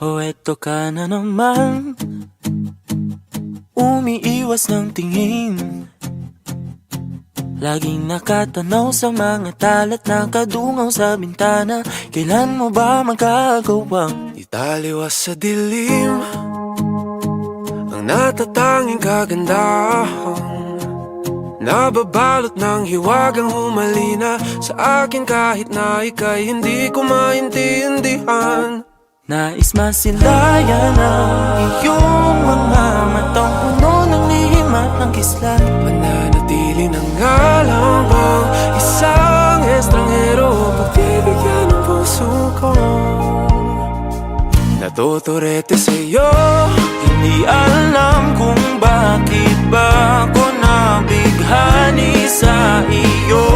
O eto ka na naman, umiiwas ng tingin, laging nakatanaw sa mga talat na kadungaw sa bintana. Kailan mo ba magagawang italiwas sa dilim ang natatanging kagandahan, nababalot ng hiwagang humalina sa akin kahit na ika'y hindi ko maintindihan. nais masilayan ang iyong mga matang puno ng lihim at ng kislan? Mananatili na nga lang bang isang estranghero pagbibigyan ng puso ko? Natuturete sa'yo, Hindi alam kung bakit ba ako nabighani sa iyo.